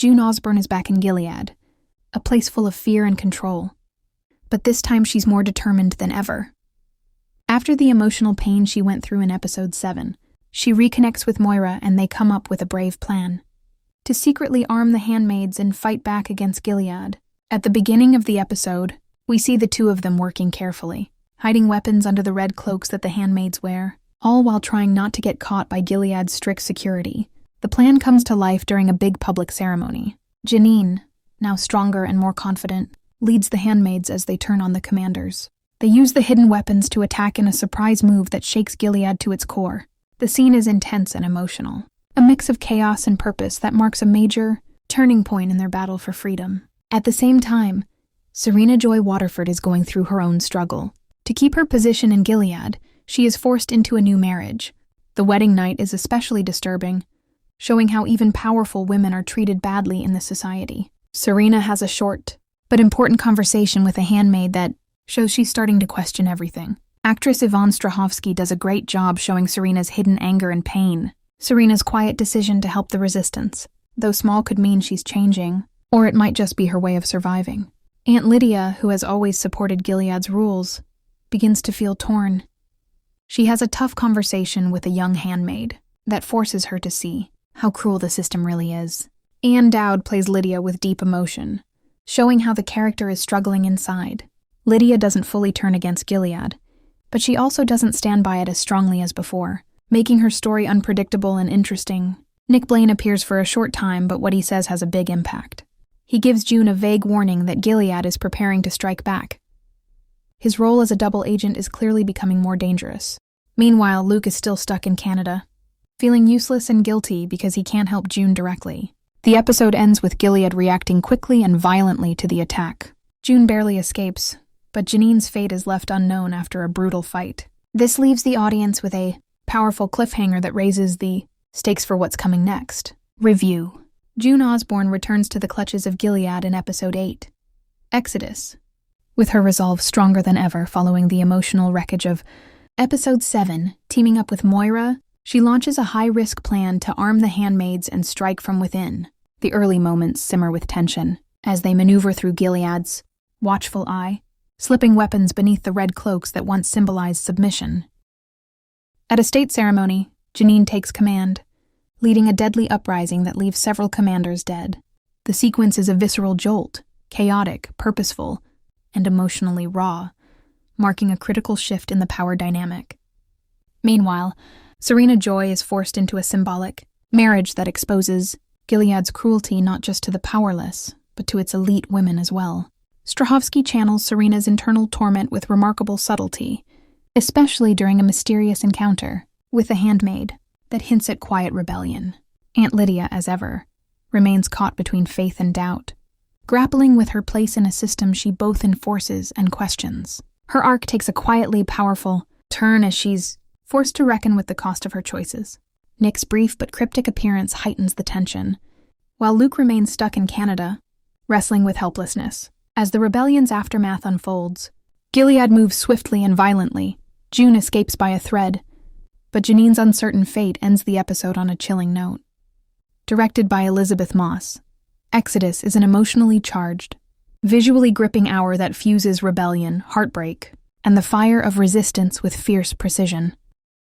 June Osborne is back in Gilead, a place full of fear and control. But this time she's more determined than ever. After the emotional pain she went through in episode 7, she reconnects with Moira and they come up with a brave plan. To secretly arm the Handmaids and fight back against Gilead. At the beginning of the episode, we see the two of them working carefully, hiding weapons under the red cloaks that the Handmaids wear, all while trying not to get caught by Gilead's strict security. The plan comes to life during a big public ceremony. Janine, now stronger and more confident, leads the Handmaids as they turn on the commanders. They use the hidden weapons to attack in a surprise move that shakes Gilead to its core. The scene is intense and emotional, a mix of chaos and purpose that marks a major turning point in their battle for freedom. At the same time, Serena Joy Waterford is going through her own struggle. To keep her position in Gilead, she is forced into a new marriage. The wedding night is especially disturbing, showing how even powerful women are treated badly in this society. Serena has a short but important conversation with a handmaid that shows she's starting to question everything. Actress Yvonne Strahovski does a great job showing Serena's hidden anger and pain. Serena's quiet decision to help the resistance, though small, could mean she's changing, or it might just be her way of surviving. Aunt Lydia, who has always supported Gilead's rules, begins to feel torn. She has a tough conversation with a young handmaid that forces her to see how cruel the system really is. Anne Dowd plays Lydia with deep emotion, showing how the character is struggling inside. Lydia doesn't fully turn against Gilead, but she also doesn't stand by it as strongly as before, making her story unpredictable and interesting. Nick Blaine appears for a short time, but what he says has a big impact. He gives June a vague warning that Gilead is preparing to strike back. His role as a double agent is clearly becoming more dangerous. Meanwhile, Luke is still stuck in Canada, feeling useless and guilty because he can't help June directly. The episode ends with Gilead reacting quickly and violently to the attack. June barely escapes, but Janine's fate is left unknown after a brutal fight. This leaves the audience with a powerful cliffhanger that raises the stakes for what's coming next. Review. June Osborne returns to the clutches of Gilead in episode 8, Exodus, with her resolve stronger than ever following the emotional wreckage of episode 7. Teaming up with Moira, she launches a high-risk plan to arm the handmaids and strike from within. The early moments simmer with tension as they maneuver through Gilead's watchful eye, slipping weapons beneath the red cloaks that once symbolized submission. At a state ceremony, Janine takes command, leading a deadly uprising that leaves several commanders dead. The sequence is a visceral jolt, chaotic, purposeful, and emotionally raw, marking a critical shift in the power dynamic. Meanwhile, Serena Joy is forced into a symbolic marriage that exposes Gilead's cruelty not just to the powerless, but to its elite women as well. Strahovski channels Serena's internal torment with remarkable subtlety, especially during a mysterious encounter with a handmaid that hints at quiet rebellion. Aunt Lydia, as ever, remains caught between faith and doubt, grappling with her place in a system she both enforces and questions. Her arc takes a quietly powerful turn as she's forced to reckon with the cost of her choices. Nick's brief but cryptic appearance heightens the tension, while Luke remains stuck in Canada, wrestling with helplessness. As the rebellion's aftermath unfolds, Gilead moves swiftly and violently. June escapes by a thread, but Janine's uncertain fate ends the episode on a chilling note. Directed by Elizabeth Moss, Exodus is an emotionally charged, visually gripping hour that fuses rebellion, heartbreak, and the fire of resistance with fierce precision.